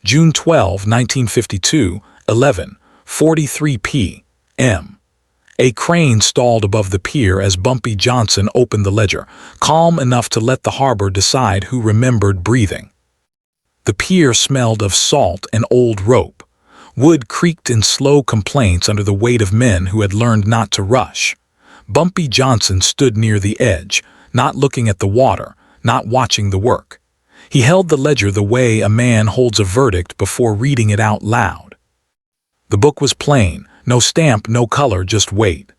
June 12, 1952, 11:43 p.m. A crane stalled above the pier as Bumpy Johnson opened the ledger, calm enough to let the harbor decide who remembered breathing. The pier smelled of salt and old rope. Wood creaked in slow complaints under the weight of men who had learned not to rush. Bumpy Johnson stood near the edge, not looking at the water, not watching the work. He held the ledger the way a man holds a verdict before reading it out loud. The book was plain, no stamp, no color, just weight.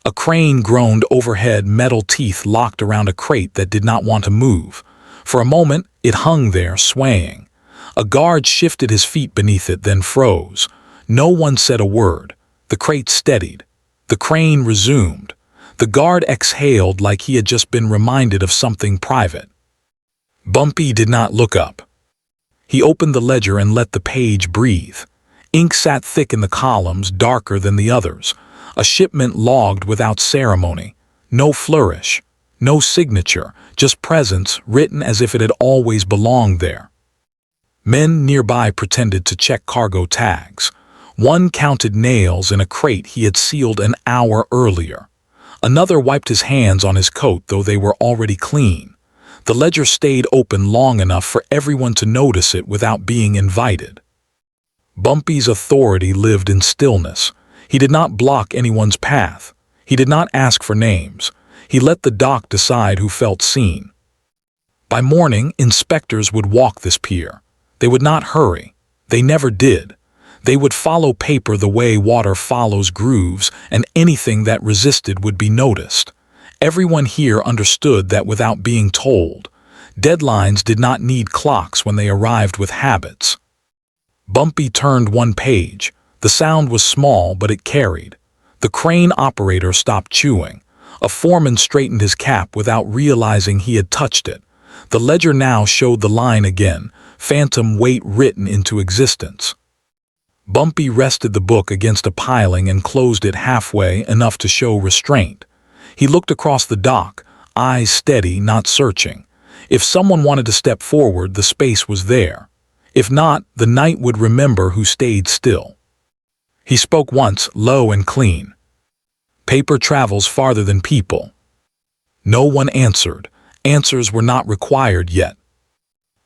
A crane groaned overhead, metal teeth locked around a crate that did not want to move. For a moment, it hung there, swaying. A guard shifted his feet beneath it, then froze. No one said a word. The crate steadied. The crane resumed. The guard exhaled like he had just been reminded of something private. Bumpy did not look up. He opened the ledger and let the page breathe. Ink sat thick in the columns, darker than the others. A shipment logged without ceremony. No flourish. No signature, just presence written as if it had always belonged there. Men nearby pretended to check cargo tags. One counted nails in a crate he had sealed an hour earlier. Another wiped his hands on his coat, though they were already clean. The ledger stayed open long enough for everyone to notice it without being invited. Bumpy's authority lived in stillness. He did not block anyone's path. He did not ask for names. He let the dock decide who felt seen. By morning, inspectors would walk this pier. They would not hurry. They never did. They would follow paper the way water follows grooves, and anything that resisted would be noticed. Everyone here understood that without being told. Deadlines did not need clocks when they arrived with habits. Bumpy turned one page. The sound was small, but it carried. The crane operator stopped chewing. A foreman straightened his cap without realizing he had touched it. The ledger now showed the line again, phantom weight written into existence. Bumpy rested the book against a piling and closed it halfway, enough to show restraint. He looked across the dock, eyes steady, not searching. If someone wanted to step forward, the space was there. If not, the night would remember who stayed still. He spoke once, low and clean. Paper travels farther than people. No one answered. Answers were not required yet.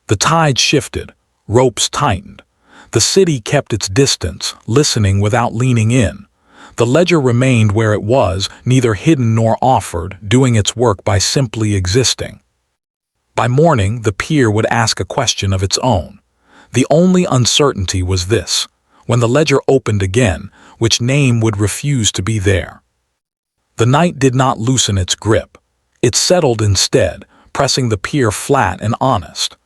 The tide shifted. Ropes tightened. The city kept its distance, listening without leaning in. The ledger remained where it was, neither hidden nor offered, doing its work by simply existing. By morning, the pier would ask a question of its own. The only uncertainty was this: when the ledger opened again, which name would refuse to be there? The night did not loosen its grip. It settled instead, pressing the pier flat and honest.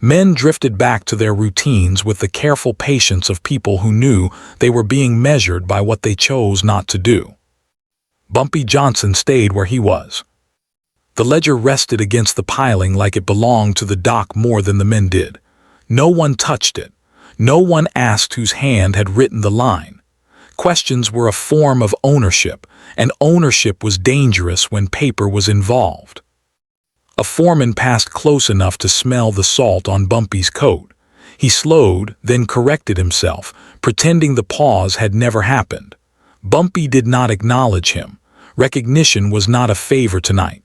Men drifted back to their routines with the careful patience of people who knew they were being measured by what they chose not to do. Bumpy Johnson stayed where he was. The ledger rested against the piling like it belonged to the dock more than the men did. No one touched it. No one asked whose hand had written the line. Questions were a form of ownership, and ownership was dangerous when paper was involved. A foreman passed close enough to smell the salt on Bumpy's coat. He slowed, then corrected himself, pretending the pause had never happened. Bumpy did not acknowledge him. Recognition was not a favor tonight.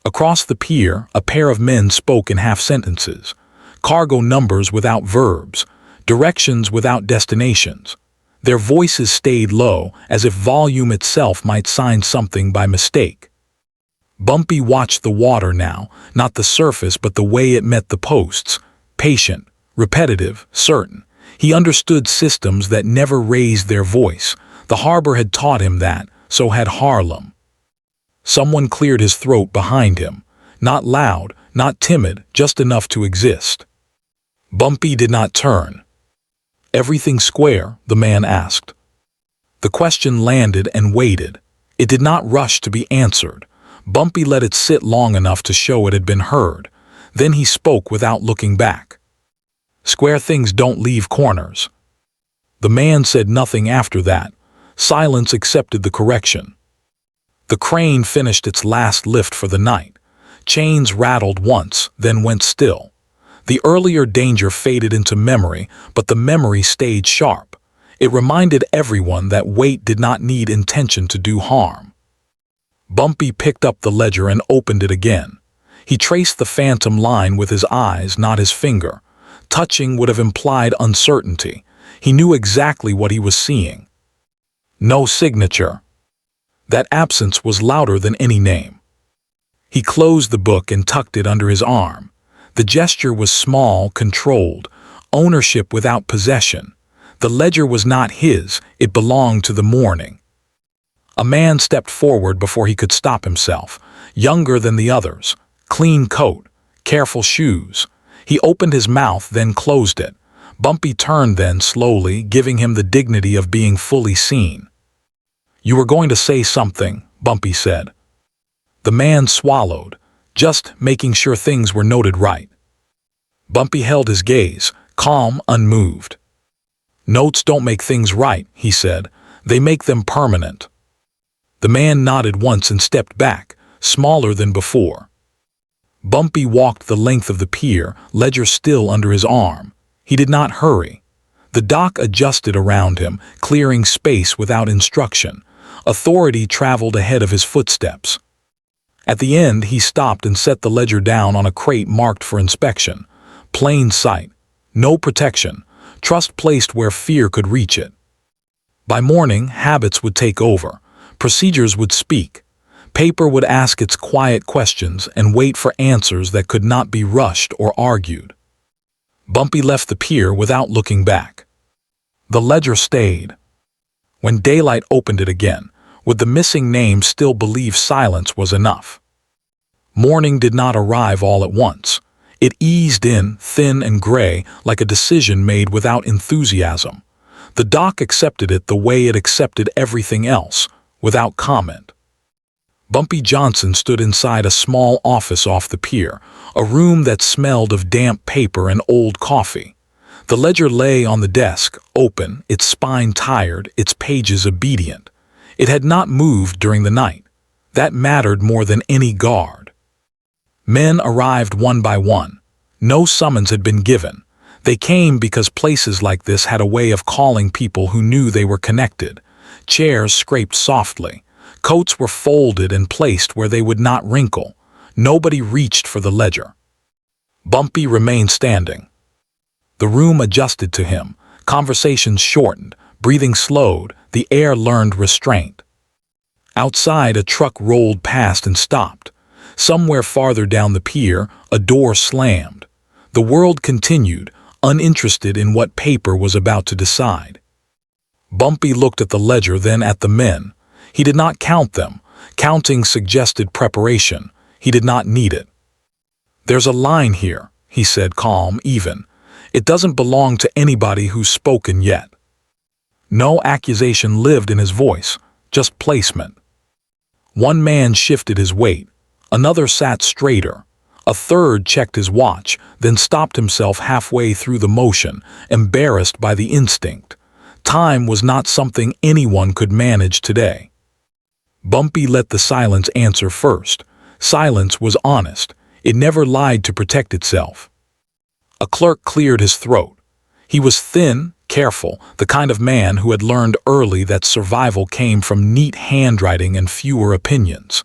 Across the pier, a pair of men spoke in half-sentences. Cargo numbers without verbs, directions without destinations. Their voices stayed low, as if volume itself might sign something by mistake. Bumpy watched the water now, not the surface but the way it met the posts. Patient, repetitive, certain. He understood systems that never raised their voice. The harbor had taught him that, so had Harlem. Someone cleared his throat behind him. Not loud, not timid, just enough to exist. Bumpy did not turn. "Everything square?" the man asked. The question landed and waited. It did not rush to be answered. Bumpy let it sit long enough to show it had been heard. Then he spoke without looking back. "Square things don't leave corners." The man said nothing after that. Silence accepted the correction. The crane finished its last lift for the night. Chains rattled once, then went still. The earlier danger faded into memory, but the memory stayed sharp. It reminded everyone that weight did not need intention to do harm. Bumpy picked up the ledger and opened it again. He traced the phantom line with his eyes, not his finger. Touching would have implied uncertainty. He knew exactly what he was seeing. No signature. That absence was louder than any name. He closed the book and tucked it under his arm. The gesture was small, controlled, ownership without possession. The ledger was not his, it belonged to the morning. A man stepped forward before he could stop himself, younger than the others, clean coat, careful shoes. He opened his mouth, then closed it. Bumpy turned then slowly, giving him the dignity of being fully seen. "You were going to say something," Bumpy said. The man swallowed, just making sure things were noted right. Bumpy held his gaze, calm, unmoved. "Notes don't make things right," he said. "They make them permanent." The man nodded once and stepped back, smaller than before. Bumpy walked the length of the pier, ledger still under his arm. He did not hurry. The dock adjusted around him, clearing space without instruction. Authority traveled ahead of his footsteps. At the end, he stopped and set the ledger down on a crate marked for inspection. Plain sight. No protection. Trust placed where fear could reach it. By morning, habits would take over. Procedures would speak. Paper would ask its quiet questions and wait for answers that could not be rushed or argued. Bumpy left the pier without looking back. The ledger stayed. When daylight opened it again, with the missing name still believed silence was enough. Morning did not arrive all at once. It eased in, thin and gray, like a decision made without enthusiasm. The dock accepted it the way it accepted everything else, without comment. Bumpy Johnson stood inside a small office off the pier, a room that smelled of damp paper and old coffee. The ledger lay on the desk, open, its spine tired, its pages obedient. It had not moved during the night. That mattered more than any guard. Men arrived one by one. No summons had been given. They came because places like this had a way of calling people who knew they were connected. Chairs scraped softly. Coats were folded and placed where they would not wrinkle. Nobody reached for the ledger. Bumpy remained standing. The room adjusted to him. Conversations shortened. Breathing slowed. The air learned restraint. Outside, a truck rolled past and stopped. Somewhere farther down the pier, a door slammed. The world continued, uninterested in what paper was about to decide. Bumpy looked at the ledger, then at the men. He did not count them. Counting suggested preparation. He did not need it. "There's a line here," he said, calm, even. "It doesn't belong to anybody who's spoken yet." No accusation lived in his voice, just placement. One man shifted his weight. Another sat straighter. A third checked his watch, then stopped himself halfway through the motion, embarrassed by the instinct. Time was not something anyone could manage today. Bumpy let the silence answer first. Silence was honest. It never lied to protect itself. A clerk cleared his throat. He was thin, careful, the kind of man who had learned early that survival came from neat handwriting and fewer opinions.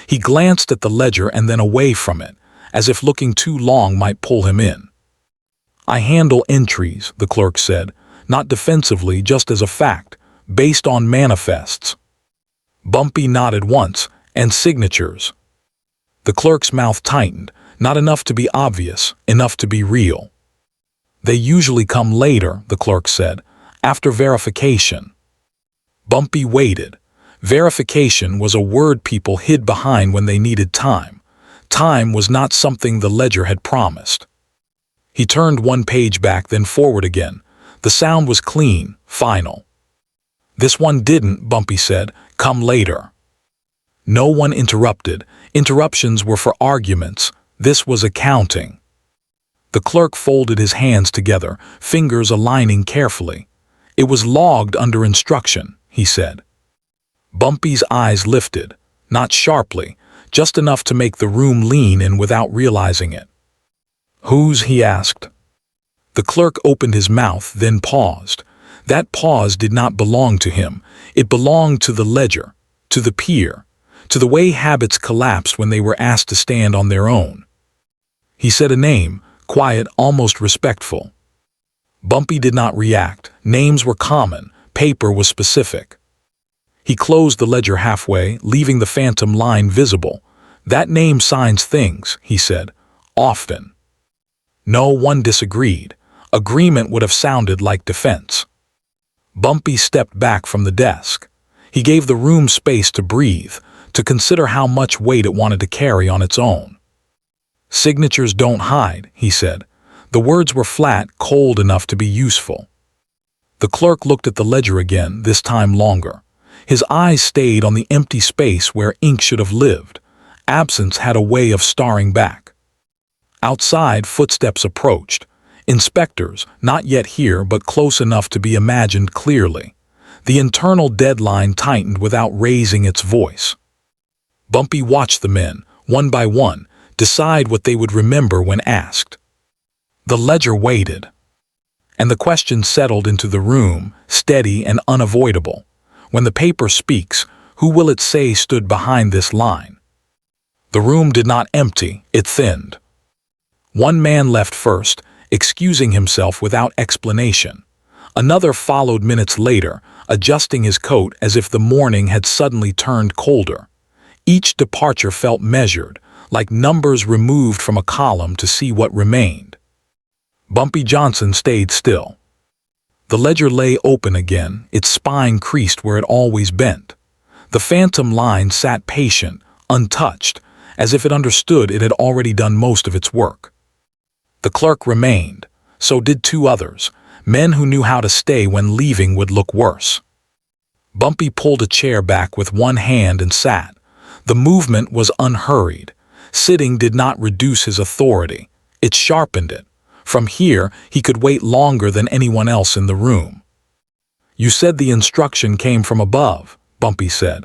He glanced at the ledger and then away from it, as if looking too long might pull him in. "I handle entries," the clerk said, not defensively, just as a fact, based on manifests. Bumpy nodded once, "And signatures." The clerk's mouth tightened, not enough to be obvious, enough to be real. "They usually come later," the clerk said, "after verification." Bumpy waited. Verification was a word people hid behind when they needed time. Time was not something the ledger had promised. He turned one page back, then forward again. The sound was clean, final. "This one didn't," Bumpy said, "come later." No one interrupted. Interruptions were for arguments. This was accounting. The clerk folded his hands together, fingers aligning carefully. "It was logged under instruction," he said. Bumpy's eyes lifted, not sharply, just enough to make the room lean in without realizing it. Whose? He asked. The clerk opened his mouth, then paused. That pause did not belong to him. It belonged to the ledger, to the pier, to the way habits collapsed when they were asked to stand on their own. He said a name, quiet, almost respectful. Bumpy did not react. Names were common, paper was specific. He closed the ledger halfway, leaving the phantom line visible. That name signs things, he said, often. No one disagreed. Agreement would have sounded like defense. Bumpy stepped back from the desk. He gave the room space to breathe, to consider how much weight it wanted to carry on its own. Signatures don't hide, he said. The words were flat, cold enough to be useful. The clerk looked at the ledger again, this time longer. His eyes stayed on the empty space where ink should have lived. Absence had a way of starring back. Outside, footsteps approached. Inspectors, not yet here but close enough to be imagined clearly. The internal deadline tightened without raising its voice. Bumpy watched the men, one by one, decide what they would remember when asked. The ledger waited. And the question settled into the room, steady and unavoidable. When the paper speaks, who will it say stood behind this line? The room did not empty, it thinned. One man left first, excusing himself without explanation. Another followed minutes later, adjusting his coat as if the morning had suddenly turned colder. Each departure felt measured, like numbers removed from a column to see what remained. Bumpy Johnson stayed still. The ledger lay open again, its spine creased where it always bent. The phantom line sat patient, untouched, as if it understood it had already done most of its work. The clerk remained. So did two others, men who knew how to stay when leaving would look worse. Bumpy pulled a chair back with one hand and sat. The movement was unhurried. Sitting did not reduce his authority. It sharpened it. From here, he could wait longer than anyone else in the room. You said the instruction came from above, Bumpy said.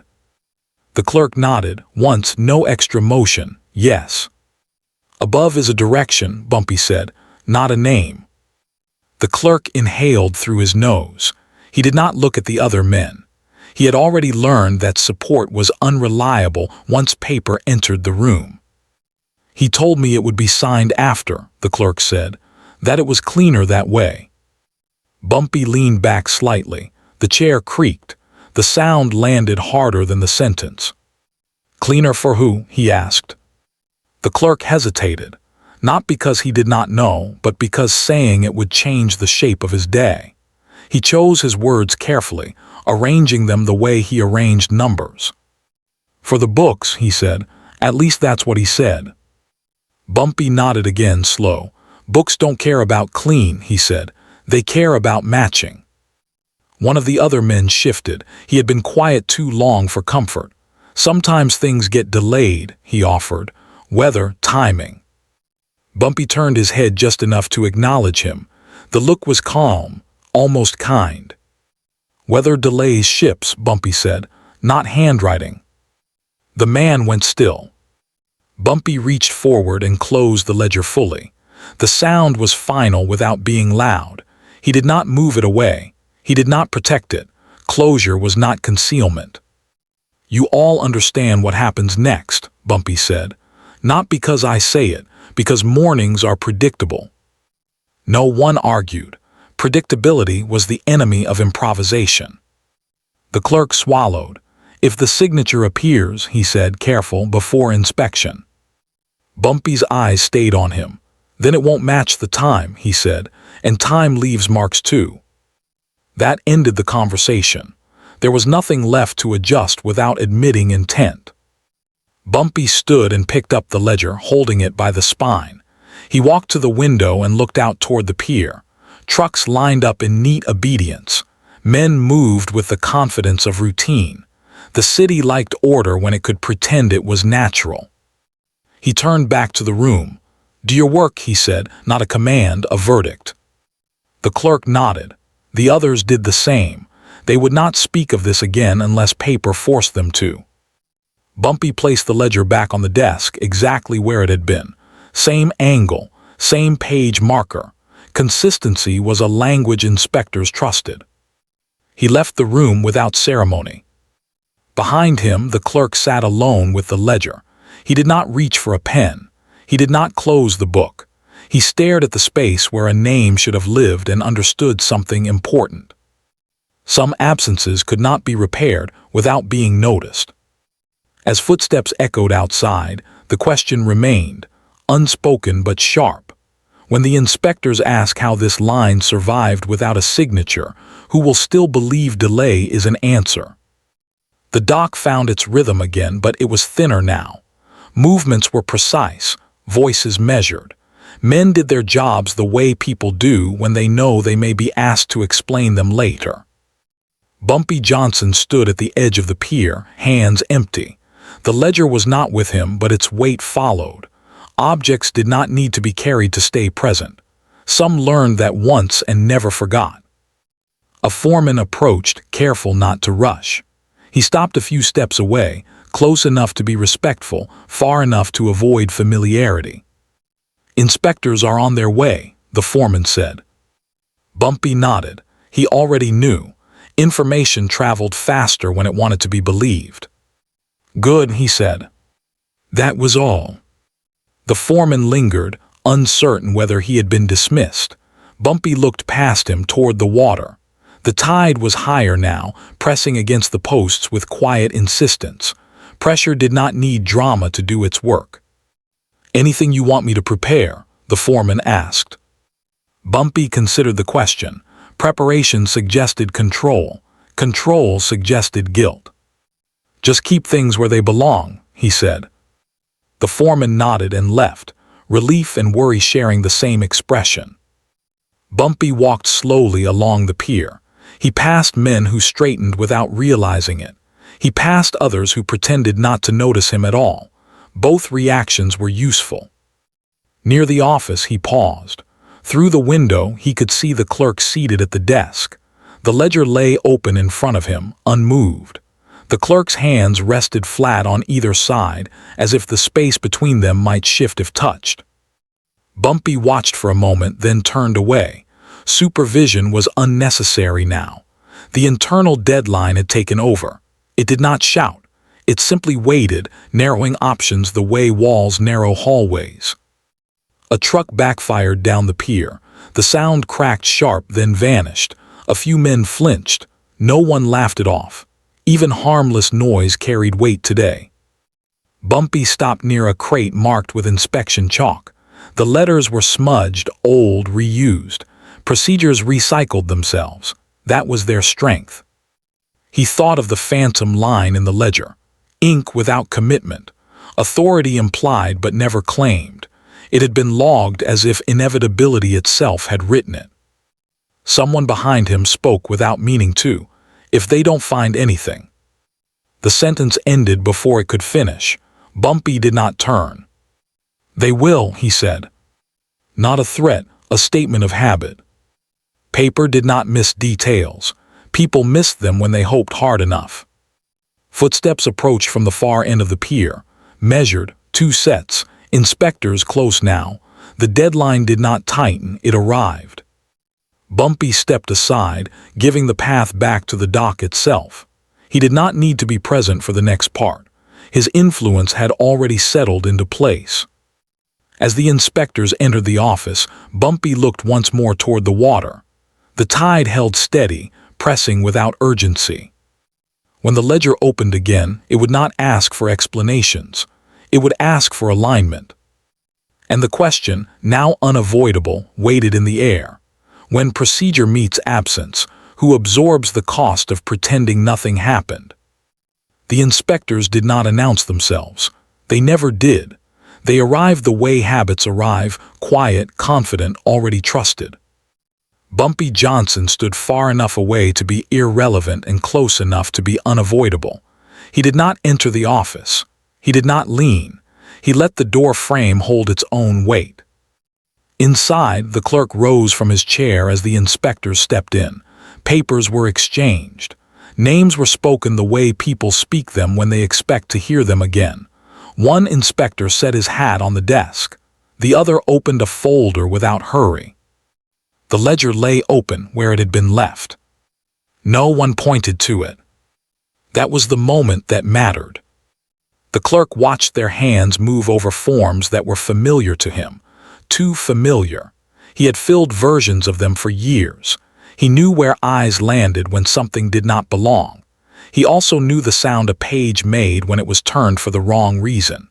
The clerk nodded, once no extra motion, yes. Above is a direction, Bumpy said, not a name. The clerk inhaled through his nose. He did not look at the other men. He had already learned that support was unreliable once paper entered the room. He told me it would be signed after, the clerk said, that it was cleaner that way. Bumpy leaned back slightly. The chair creaked. The sound landed harder than the sentence. Cleaner for who? He asked. The clerk hesitated, not because he did not know, but because saying it would change the shape of his day. He chose his words carefully, arranging them the way he arranged numbers. For the books, he said, at least that's what he said. Bumpy nodded again, slow. Books don't care about clean, he said. They care about matching. One of the other men shifted. He had been quiet too long for comfort. Sometimes things get delayed, he offered. Weather, timing. Bumpy turned his head just enough to acknowledge him. The look was calm, almost kind. Weather delays ships, Bumpy said, not handwriting. The man went still. Bumpy reached forward and closed the ledger fully. The sound was final without being loud. He did not move it away. He did not protect it. Closure was not concealment. You all understand what happens next, Bumpy said. Not because I say it, because mornings are predictable. No one argued. Predictability was the enemy of improvisation. The clerk swallowed. If the signature appears, he said, careful, before inspection. Bumpy's eyes stayed on him. Then it won't match the time, he said, and time leaves marks too. That ended the conversation. There was nothing left to adjust without admitting intent. Bumpy stood and picked up the ledger, holding it by the spine. He walked to the window and looked out toward the pier. Trucks lined up in neat obedience. Men moved with the confidence of routine. The city liked order when it could pretend it was natural. He turned back to the room. Do your work, he said, not a command, a verdict. The clerk nodded. The others did the same. They would not speak of this again unless paper forced them to. Bumpy placed the ledger back on the desk, exactly where it had been. Same angle, Same page marker. Consistency was a language inspectors trusted. He left the room without ceremony. Behind him, the clerk sat alone with the ledger. He did not reach for a pen. He did not close the book. He stared at the space where a name should have lived and understood something important. Some absences could not be repaired without being noticed. As footsteps echoed outside, the question remained, unspoken but sharp. When the inspectors ask how this line survived without a signature, who will still believe delay is an answer? The dock found its rhythm again, but it was thinner now. Movements were precise, voices measured. Men did their jobs the way people do when they know they may be asked to explain them later. Bumpy Johnson stood at the edge of the pier, hands empty. The ledger was not with him, but its weight followed. Objects did not need to be carried to stay present. Some learned that once and never forgot. A foreman approached, careful not to rush. He stopped a few steps away, close enough to be respectful, far enough to avoid familiarity. "Inspectors are on their way," the foreman said. Bumpy nodded. He already knew. Information traveled faster when it wanted to be believed. "Good," he said. That was all. The foreman lingered, uncertain whether he had been dismissed. Bumpy looked past him toward the water. The tide was higher now, pressing against the posts with quiet insistence. Pressure did not need drama to do its work. "Anything you want me to prepare?" the foreman asked. Bumpy considered the question. Preparation suggested control. Control suggested guilt. "Just keep things where they belong," he said. The foreman nodded and left, relief and worry sharing the same expression. Bumpy walked slowly along the pier. He passed men who straightened without realizing it. He passed others who pretended not to notice him at all. Both reactions were useful. Near the office, he paused. Through the window, he could see the clerk seated at the desk. The ledger lay open in front of him, unmoved. The clerk's hands rested flat on either side, as if the space between them might shift if touched. Bumpy watched for a moment, then turned away. Supervision was unnecessary now. The internal deadline had taken over. It did not shout. It simply waited, narrowing options the way walls narrow hallways. A truck backfired down the pier. The sound cracked sharp, then vanished. A few men flinched. No one laughed it off. Even harmless noise carried weight today. Bumpy stopped near a crate marked with inspection chalk. The letters were smudged, old, reused. Procedures recycled themselves. That was their strength. He thought of the phantom line in the ledger. Ink without commitment. Authority implied but never claimed. It had been logged as if inevitability itself had written it. Someone behind him spoke without meaning to. "If they don't find anything." The sentence ended before it could finish. Bumpy did not turn. "They will," he said. Not a threat, a statement of habit. Paper did not miss details. People missed them when they hoped hard enough. Footsteps approached from the far end of the pier. Measured, 2 sets. Inspectors close now. The deadline did not tighten, it arrived. Bumpy stepped aside, giving the path back to the dock itself. He did not need to be present for the next part. His influence had already settled into place. As the inspectors entered the office, Bumpy looked once more toward the water. The tide held steady, pressing without urgency. When the ledger opened again, it would not ask for explanations. It would ask for alignment. And the question, now unavoidable, waited in the air. When procedure meets absence, who absorbs the cost of pretending nothing happened? The inspectors did not announce themselves. They never did. They arrived the way habits arrive, quiet, confident, already trusted. Bumpy Johnson stood far enough away to be irrelevant and close enough to be unavoidable. He did not enter the office. He did not lean. He let the door frame hold its own weight. Inside, the clerk rose from his chair as the inspectors stepped in. Papers were exchanged. Names were spoken the way people speak them when they expect to hear them again. One inspector set his hat on the desk. The other opened a folder without hurry. The ledger lay open where it had been left. No one pointed to it. That was the moment that mattered. The clerk watched their hands move over forms that were familiar to him. Too familiar. He had filled versions of them for years. He knew where eyes landed when something did not belong. He also knew the sound a page made when it was turned for the wrong reason.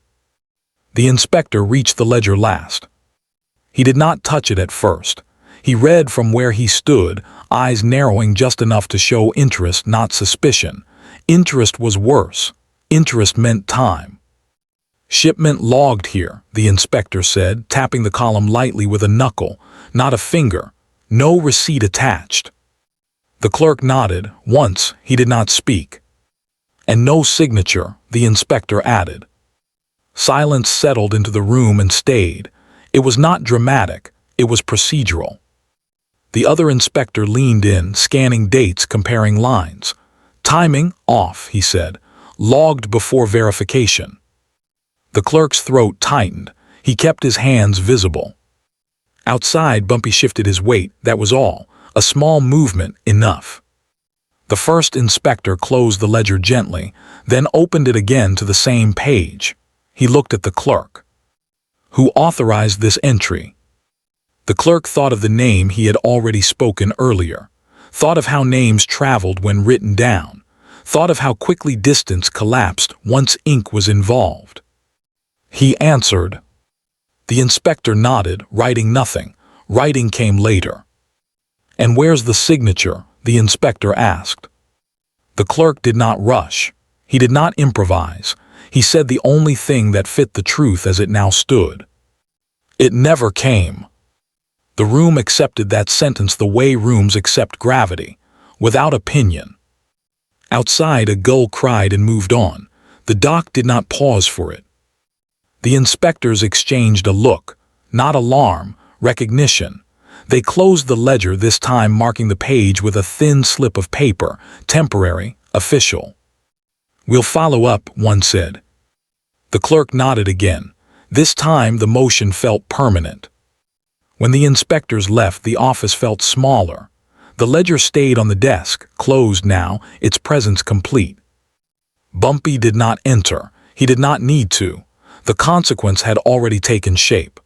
The inspector reached the ledger last. He did not touch it at first. He read from where he stood, eyes narrowing just enough to show interest, not suspicion. Interest was worse. Interest meant time. "Shipment logged here," the inspector said, tapping the column lightly with a knuckle, not a finger. No receipt attached. The clerk nodded. Once he did not speak. "And no signature," the inspector added. Silence settled into the room and stayed. It was not dramatic, it was procedural. The other inspector leaned in, scanning dates, comparing lines. "Timing off," he said. "Logged before verification." The clerk's throat tightened. He kept his hands visible. Outside, Bumpy shifted his weight, that was all. A small movement, enough. The first inspector closed the ledger gently, then opened it again to the same page. He looked at the clerk. "Who authorized this entry?" The clerk thought of the name he had already spoken earlier, thought of how names traveled when written down, thought of how quickly distance collapsed once ink was involved. He answered. The inspector nodded, writing nothing. Writing came later. "And where's the signature?" the inspector asked. The clerk did not rush. He did not improvise. He said the only thing that fit the truth as it now stood. "It never came." The room accepted that sentence the way rooms accept gravity, without opinion. Outside, a gull cried and moved on. The dock did not pause for it. The inspectors exchanged a look, not alarm, recognition. They closed the ledger, this time marking the page with a thin slip of paper, temporary, official. "We'll follow up," one said. The clerk nodded again. This time the motion felt permanent. When the inspectors left, the office felt smaller. The ledger stayed on the desk, closed now, its presence complete. Bumpy did not enter. He did not need to. The consequence had already taken shape.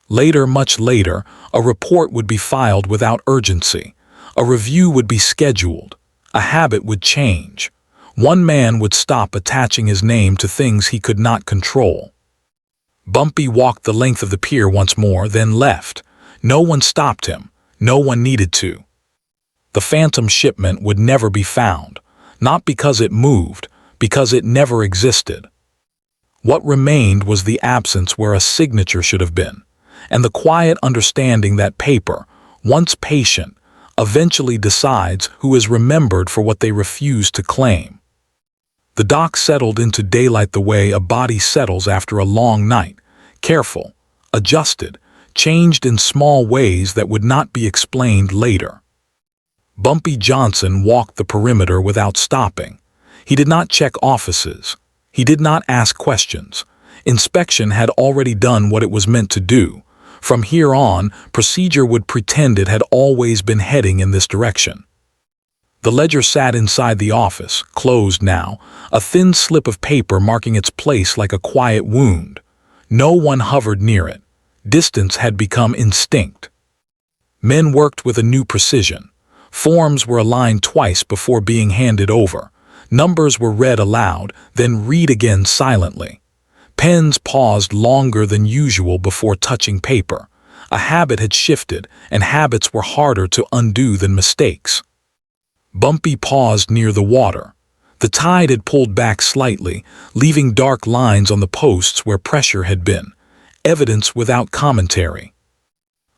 Later, much later, a report would be filed without urgency. A review would be scheduled. A habit would change. One man would stop attaching his name to things he could not control. Bumpy walked the length of the pier once more, then left. No one stopped him. No one needed to. The phantom shipment would never be found, not because it moved, because it never existed. What remained was the absence where a signature should have been, and the quiet understanding that paper, once patient, eventually decides who is remembered for what they refuse to claim. The dock settled into daylight the way a body settles after a long night, careful, adjusted, changed in small ways that would not be explained later. Bumpy Johnson walked the perimeter without stopping. He did not check offices. He did not ask questions. Inspection had already done what it was meant to do. From here on, procedure would pretend it had always been heading in this direction. The ledger sat inside the office, closed now, a thin slip of paper marking its place like a quiet wound. No one hovered near it. Distance had become instinct. Men worked with a new precision. Forms were aligned twice before being handed over. Numbers were read aloud, then read again silently. Pens paused longer than usual before touching paper. A habit had shifted, and habits were harder to undo than mistakes. Bumpy paused near the water. The tide had pulled back slightly, leaving dark lines on the posts where pressure had been. Evidence without commentary.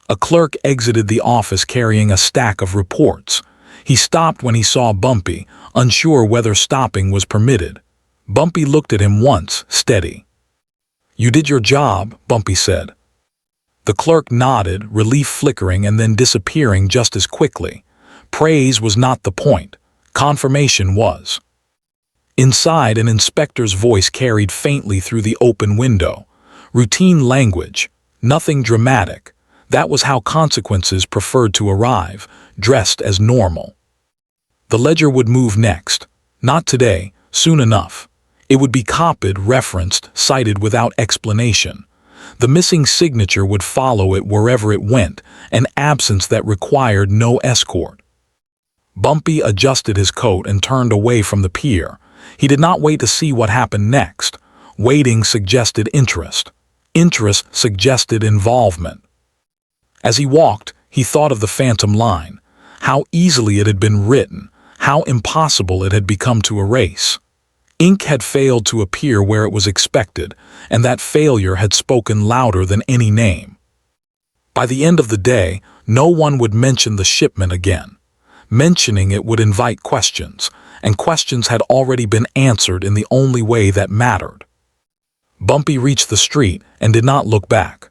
A clerk exited the office carrying a stack of reports. He stopped when he saw Bumpy, unsure whether stopping was permitted. Bumpy looked at him once, steady. "You did your job," Bumpy said. The clerk nodded, relief flickering and then disappearing just as quickly. Praise was not the point. Confirmation was. Inside, an inspector's voice carried faintly through the open window. Routine language. Nothing dramatic. That was how consequences preferred to arrive, dressed as normal. The ledger would move next. Not today, soon enough. It would be copied, referenced, cited without explanation. The missing signature would follow it wherever it went, an absence that required no escort. Bumpy adjusted his coat and turned away from the pier. He did not wait to see what happened next. Waiting suggested interest. Interest suggested involvement. As he walked, he thought of the phantom line. How easily it had been written, how impossible it had become to erase. Ink had failed to appear where it was expected, and that failure had spoken louder than any name. By the end of the day, no one would mention the shipment again. Mentioning it would invite questions, and questions had already been answered in the only way that mattered. Bumpy reached the street and did not look back.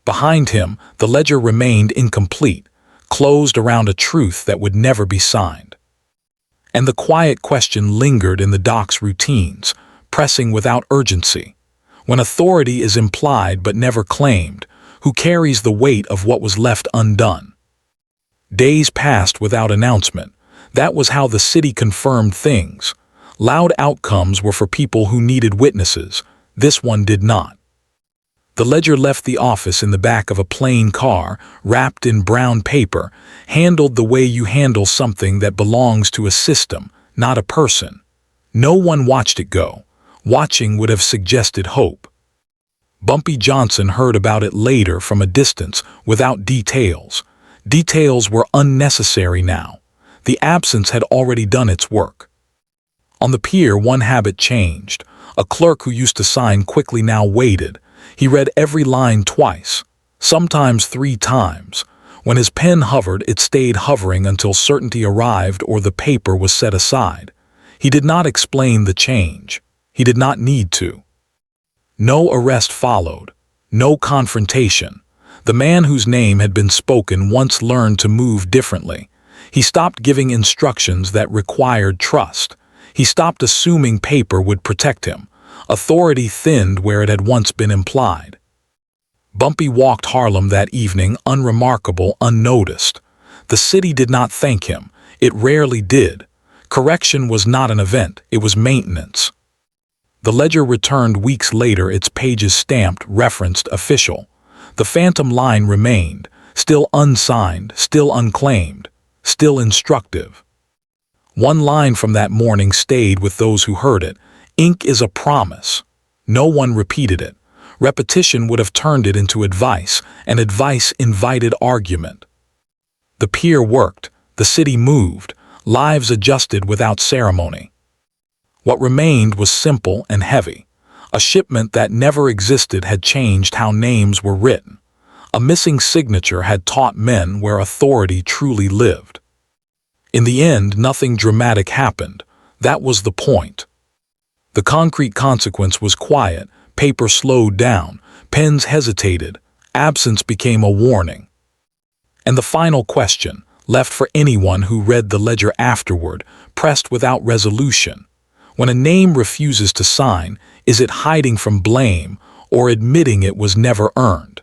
Behind him, the ledger remained incomplete, closed around a truth that would never be signed. And the quiet question lingered in the dock's routines, pressing without urgency. When authority is implied but never claimed, who carries the weight of what was left undone? Days passed without announcement. That was how the city confirmed things. Loud outcomes were for people who needed witnesses. This one did not. The ledger left the office in the back of a plain car, wrapped in brown paper, handled the way you handle something that belongs to a system, not a person. No one watched it go. Watching would have suggested hope. Bumpy Johnson heard about it later from a distance, without details. Details were unnecessary now. The absence had already done its work. On the pier, one habit changed. A clerk who used to sign quickly now waited. He read every line twice, sometimes 3 times. When his pen hovered, it stayed hovering until certainty arrived or the paper was set aside. He did not explain the change. He did not need to. No arrest followed. No confrontation. The man whose name had been spoken once learned to move differently. He stopped giving instructions that required trust. He stopped assuming paper would protect him. Authority thinned where it had once been implied. Bumpy walked Harlem that evening, unremarkable, unnoticed. The city did not thank him. It rarely did. Correction was not an event, it was maintenance. The ledger returned weeks later, its pages stamped, referenced, official. The phantom line remained, still unsigned, still unclaimed, still instructive. One line from that morning stayed with those who heard it. Ink is a promise. No one repeated it. Repetition would have turned it into advice, and advice invited argument. The pier worked, the city moved, lives adjusted without ceremony. What remained was simple and heavy. A shipment that never existed had changed how names were written. A missing signature had taught men where authority truly lived. In the end, nothing dramatic happened. That was the point. The concrete consequence was quiet. Paper slowed down. Pens hesitated. Absence became a warning. And the final question, left for anyone who read the ledger afterward, pressed without resolution. When a name refuses to sign, is it hiding from blame or admitting it was never earned?